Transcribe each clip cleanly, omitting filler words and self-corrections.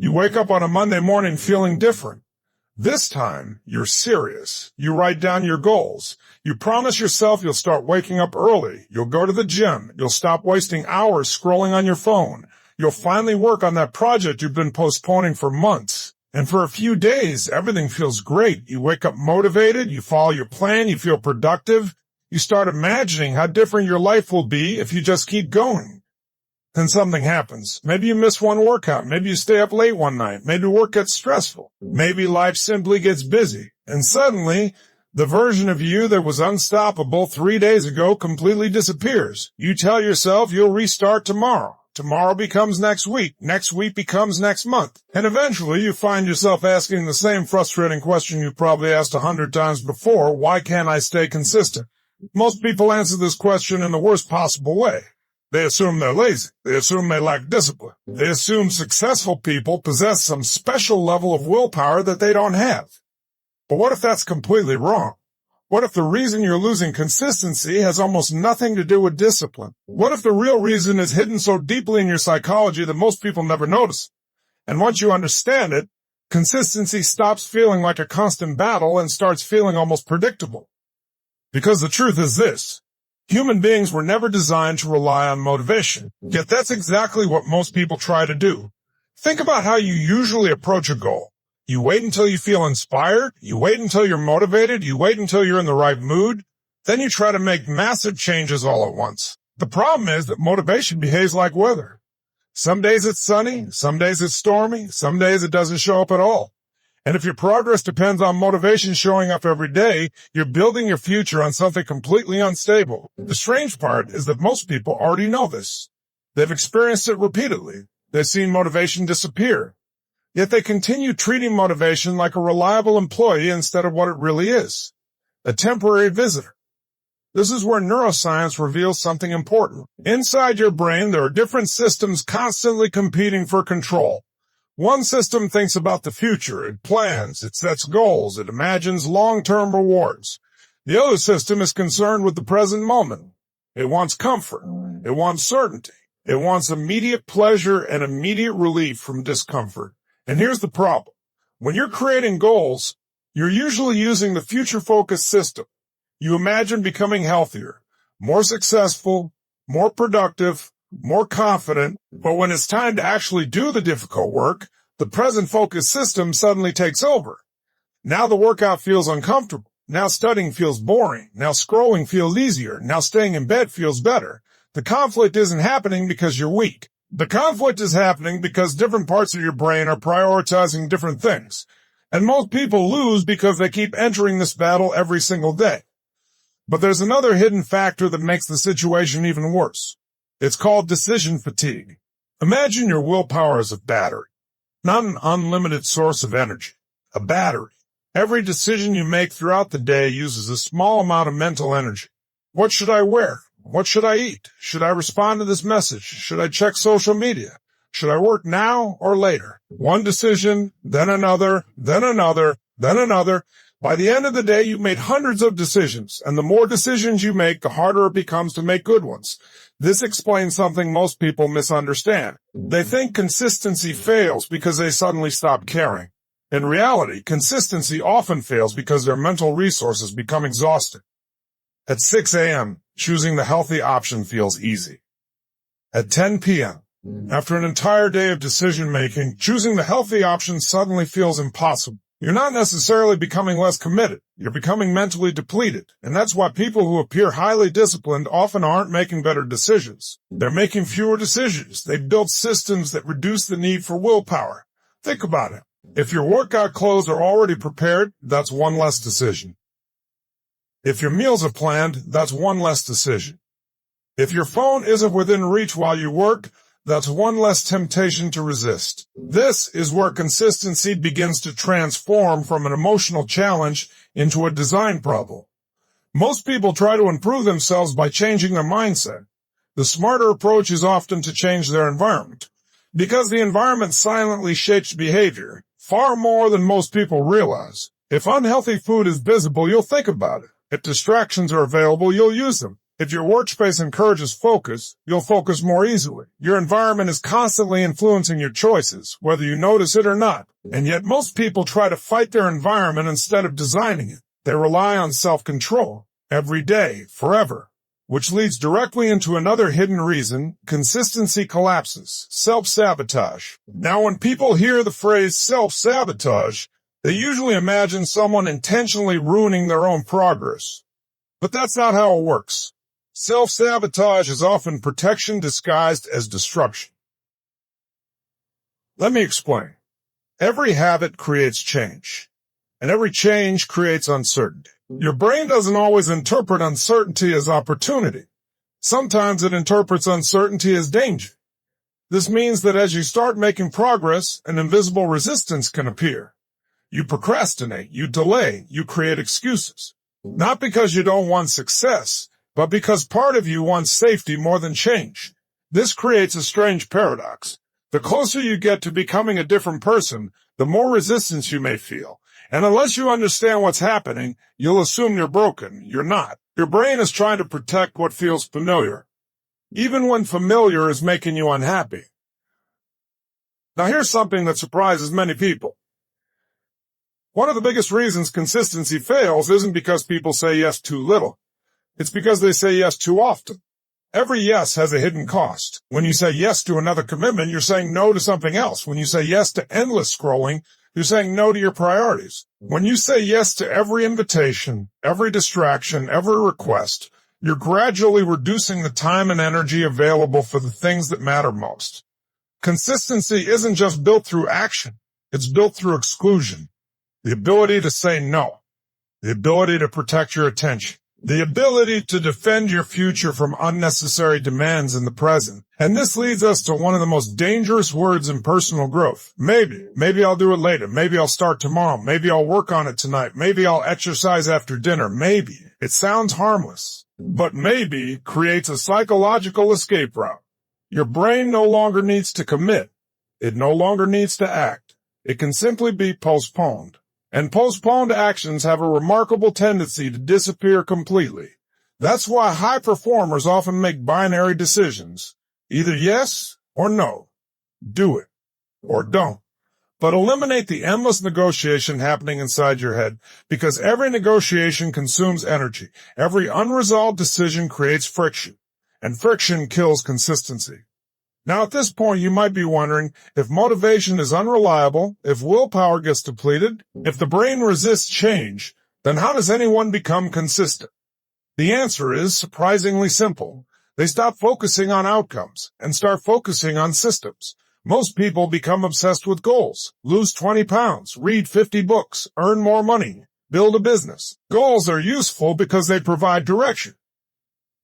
You wake up on a Monday morning feeling different. This time, you're serious. You write down your goals. You promise yourself you'll start waking up early. You'll go to the gym. You'll stop wasting hours scrolling on your phone. You'll finally work on that project you've been postponing for months. And for a few days, everything feels great. You wake up motivated. You follow your plan. You feel productive. You start imagining how different your life will be if you just keep going. Then something happens. Maybe you miss one workout. Maybe you stay up late one night. Maybe work gets stressful. Maybe life simply gets busy. And suddenly, the version of you that was unstoppable 3 days ago completely disappears. You tell yourself you'll restart tomorrow. Tomorrow becomes next week. Next week becomes next month. And eventually you find yourself asking the same frustrating question you probably asked 100 times before. Why can't I stay consistent? Most people answer this question in the worst possible way. They assume they're lazy. They assume they lack discipline. They assume successful people possess some special level of willpower that they don't have. But what if that's completely wrong? What if the reason you're losing consistency has almost nothing to do with discipline? What if the real reason is hidden so deeply in your psychology that most people never notice? And once you understand it, consistency stops feeling like a constant battle and starts feeling almost predictable. Because the truth is this. Human beings were never designed to rely on motivation, yet that's exactly what most people try to do. Think about how you usually approach a goal. You wait until you feel inspired, you wait until you're motivated, you wait until you're in the right mood, then you try to make massive changes all at once. The problem is that motivation behaves like weather. Some days it's sunny, some days it's stormy, some days it doesn't show up at all. And if your progress depends on motivation showing up every day, you're building your future on something completely unstable. The strange part is that most people already know this. They've experienced it repeatedly. They've seen motivation disappear. Yet they continue treating motivation like a reliable employee instead of what it really is, a temporary visitor. This is where neuroscience reveals something important. Inside your brain, there are different systems constantly competing for control. One system thinks about the future, it plans, it sets goals, it imagines long-term rewards. The other system is concerned with the present moment. It wants comfort, it wants certainty, it wants immediate pleasure and immediate relief from discomfort. And here's the problem. When you're creating goals, you're usually using the future-focused system. You imagine becoming healthier, more successful, more productive, more confident, but when it's time to actually do the difficult work, the present focus system suddenly takes over. Now the workout feels uncomfortable. Now studying feels boring. Now scrolling feels easier. Now staying in bed feels better. The conflict isn't happening because you're weak. The conflict is happening because different parts of your brain are prioritizing different things. And most people lose because they keep entering this battle every single day. But there's another hidden factor that makes the situation even worse. It's called decision fatigue. Imagine your willpower as a battery, not an unlimited source of energy, a battery. Every decision you make throughout the day uses a small amount of mental energy. What should I wear? What should I eat? Should I respond to this message? Should I check social media? Should I work now or later? One decision, then another, then another, then another. By the end of the day, you've made hundreds of decisions, and the more decisions you make, the harder it becomes to make good ones. This explains something most people misunderstand. They think consistency fails because they suddenly stop caring. In reality, consistency often fails because their mental resources become exhausted. At 6 a.m., choosing the healthy option feels easy. At 10 p.m., after an entire day of decision-making, choosing the healthy option suddenly feels impossible. You're not necessarily becoming less committed. You're becoming mentally depleted. And that's why people who appear highly disciplined often aren't making better decisions. They're making fewer decisions. They've built systems that reduce the need for willpower. Think about it. If your workout clothes are already prepared, that's one less decision. If your meals are planned, that's one less decision. If your phone isn't within reach while you work, that's one less temptation to resist. This is where consistency begins to transform from an emotional challenge into a design problem. Most people try to improve themselves by changing their mindset. The smarter approach is often to change their environment, because the environment silently shapes behavior, far more than most people realize. If unhealthy food is visible, you'll think about it. If distractions are available, you'll use them. If your workspace encourages focus, you'll focus more easily. Your environment is constantly influencing your choices, whether you notice it or not. And yet most people try to fight their environment instead of designing it. They rely on self-control every day, forever, which leads directly into another hidden reason: consistency collapses, self-sabotage. Now, when people hear the phrase self-sabotage, they usually imagine someone intentionally ruining their own progress. But that's not how it works. Self-sabotage is often protection disguised as disruption. Let me explain. Every habit creates change, and every change creates uncertainty. Your brain doesn't always interpret uncertainty as opportunity. Sometimes it interprets uncertainty as danger. This means that as you start making progress, an invisible resistance can appear. You procrastinate, you delay, you create excuses. Not because you don't want success, but because part of you wants safety more than change. This creates a strange paradox. The closer you get to becoming a different person, the more resistance you may feel. And unless you understand what's happening, you'll assume you're broken. You're not. Your brain is trying to protect what feels familiar, even when familiar is making you unhappy. Now here's something that surprises many people. One of the biggest reasons consistency fails isn't because people say yes too little. It's because they say yes too often. Every yes has a hidden cost. When you say yes to another commitment, you're saying no to something else. When you say yes to endless scrolling, you're saying no to your priorities. When you say yes to every invitation, every distraction, every request, you're gradually reducing the time and energy available for the things that matter most. Consistency isn't just built through action. It's built through exclusion. The ability to say no. The ability to protect your attention. The ability to defend your future from unnecessary demands in the present. And this leads us to one of the most dangerous words in personal growth. Maybe. Maybe I'll do it later. Maybe I'll start tomorrow. Maybe I'll work on it tonight. Maybe I'll exercise after dinner. Maybe. It sounds harmless. But maybe creates a psychological escape route. Your brain no longer needs to commit. It no longer needs to act. It can simply be postponed. And postponed actions have a remarkable tendency to disappear completely. That's why high performers often make binary decisions. Either yes or no. Do it or don't. But eliminate the endless negotiation happening inside your head, because every negotiation consumes energy. Every unresolved decision creates friction, and friction kills consistency. Now, at this point, you might be wondering, if motivation is unreliable, if willpower gets depleted, if the brain resists change, then how does anyone become consistent? The answer is surprisingly simple. They stop focusing on outcomes and start focusing on systems. Most people become obsessed with goals. Lose 20 pounds, read 50 books, earn more money, build a business. Goals are useful because they provide direction.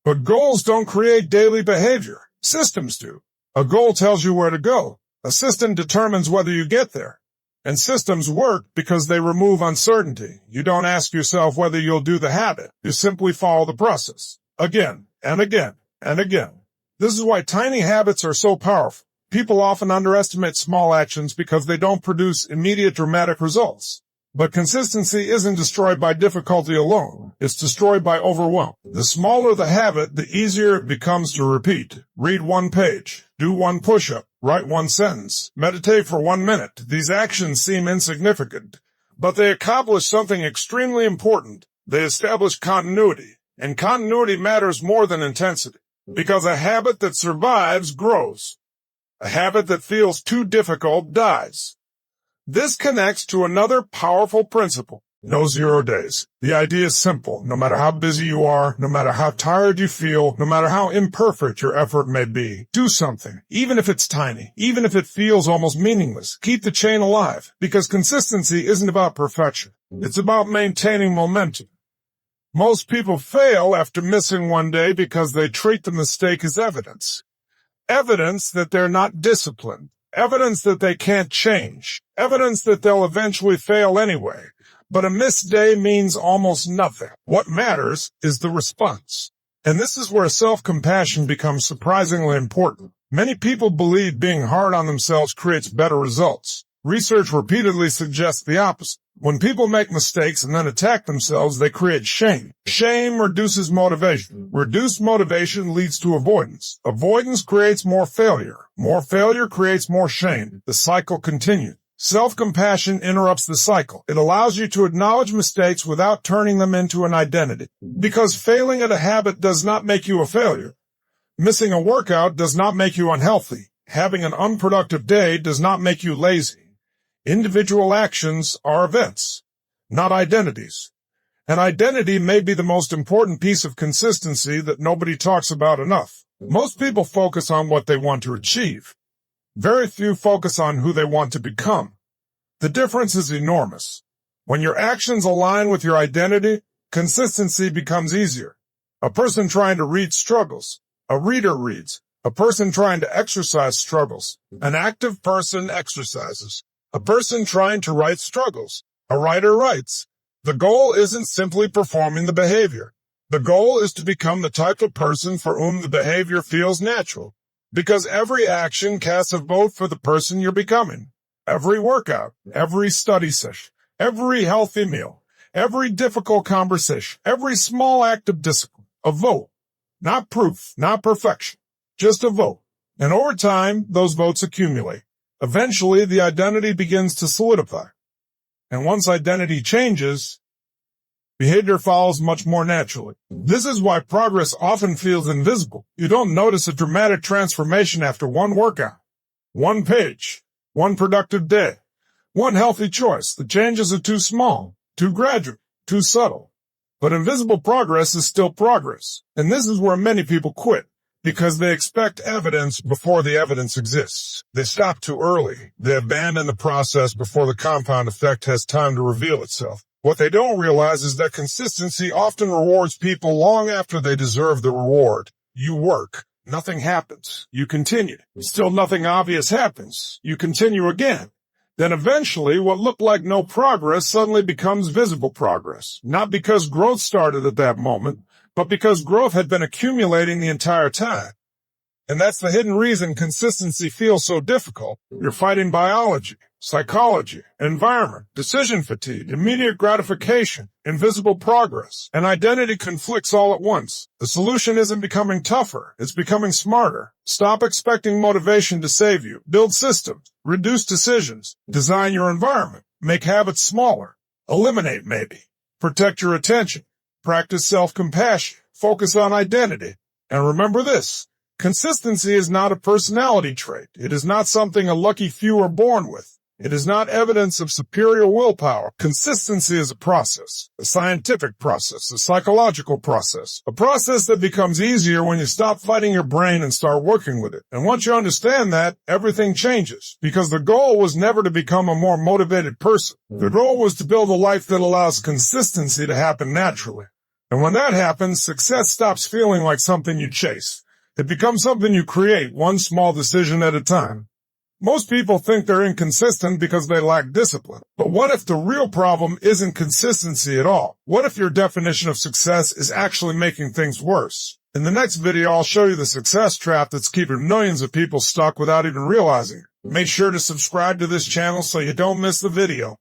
But goals don't create daily behavior. Systems do. A goal tells you where to go. A system determines whether you get there. And systems work because they remove uncertainty. You don't ask yourself whether you'll do the habit. You simply follow the process. Again and again and again. This is why tiny habits are so powerful. People often underestimate small actions because they don't produce immediate dramatic results. But consistency isn't destroyed by difficulty alone. It's destroyed by overwhelm. The smaller the habit, the easier it becomes to repeat. Read one page. Do one push-up. Write one sentence. Meditate for 1 minute. These actions seem insignificant, but they accomplish something extremely important. They establish continuity. And continuity matters more than intensity. Because a habit that survives grows. A habit that feels too difficult dies. This connects to another powerful principle. No 0 days. The idea is simple. No matter how busy you are, no matter how tired you feel, no matter how imperfect your effort may be, do something. Even if it's tiny, even if it feels almost meaningless, keep the chain alive. Because consistency isn't about perfection. It's about maintaining momentum. Most people fail after missing one day because they treat the mistake as evidence. Evidence that they're not disciplined. Evidence that they can't change. Evidence that they'll eventually fail anyway. But a missed day means almost nothing. What matters is the response. And this is where self-compassion becomes surprisingly important. Many people believe being hard on themselves creates better results. Research repeatedly suggests the opposite. When people make mistakes and then attack themselves, they create shame. Shame reduces motivation. Reduced motivation leads to avoidance. Avoidance creates more failure. More failure creates more shame. The cycle continues. Self-compassion interrupts the cycle. It allows you to acknowledge mistakes without turning them into an identity. Because failing at a habit does not make you a failure. Missing a workout does not make you unhealthy. Having an unproductive day does not make you lazy. Individual actions are events, not identities. An identity may be the most important piece of consistency that nobody talks about enough. Most people focus on what they want to achieve. Very few focus on who they want to become. The difference is enormous. When your actions align with your identity, consistency becomes easier. A person trying to read struggles. A reader reads. A person trying to exercise struggles. An active person exercises. A person trying to write struggles. A writer writes. The goal isn't simply performing the behavior. The goal is to become the type of person for whom the behavior feels natural. Because every action casts a vote for the person you're becoming. Every workout, every study session, every healthy meal, every difficult conversation, every small act of discipline. A vote. Not proof, not perfection. Just a vote. And over time, those votes accumulate. Eventually, the identity begins to solidify. And once identity changes, behavior follows much more naturally. This is why progress often feels invisible. You don't notice a dramatic transformation after one workout, one page, one productive day, one healthy choice. The changes are too small, too gradual, too subtle. But invisible progress is still progress. And this is where many people quit. Because they expect evidence before the evidence exists. They stop too early. They abandon the process before the compound effect has time to reveal itself. What they don't realize is that consistency often rewards people long after they deserve the reward. You work. Nothing happens. You continue. Still nothing obvious happens. You continue again. Then eventually, what looked like no progress suddenly becomes visible progress. Not because growth started at that moment, but because growth had been accumulating the entire time. And that's the hidden reason consistency feels so difficult. You're fighting biology, psychology, environment, decision fatigue, immediate gratification, invisible progress, and identity conflicts all at once. The solution isn't becoming tougher, it's becoming smarter. Stop expecting motivation to save you. Build systems, reduce decisions, design your environment, make habits smaller, eliminate maybe, protect your attention. Practice self-compassion, focus on identity, and remember this, consistency is not a personality trait. It is not something a lucky few are born with. It is not evidence of superior willpower. Consistency is a process, a scientific process, a psychological process, a process that becomes easier when you stop fighting your brain and start working with it. And once you understand that, everything changes, because the goal was never to become a more motivated person. The goal was to build a life that allows consistency to happen naturally. And when that happens, success stops feeling like something you chase. It becomes something you create, one small decision at a time. Most people think they're inconsistent because they lack discipline. But what if the real problem isn't consistency at all? What if your definition of success is actually making things worse? In the next video, I'll show you the success trap that's keeping millions of people stuck without even realizing it. Make sure to subscribe to this channel so you don't miss the video.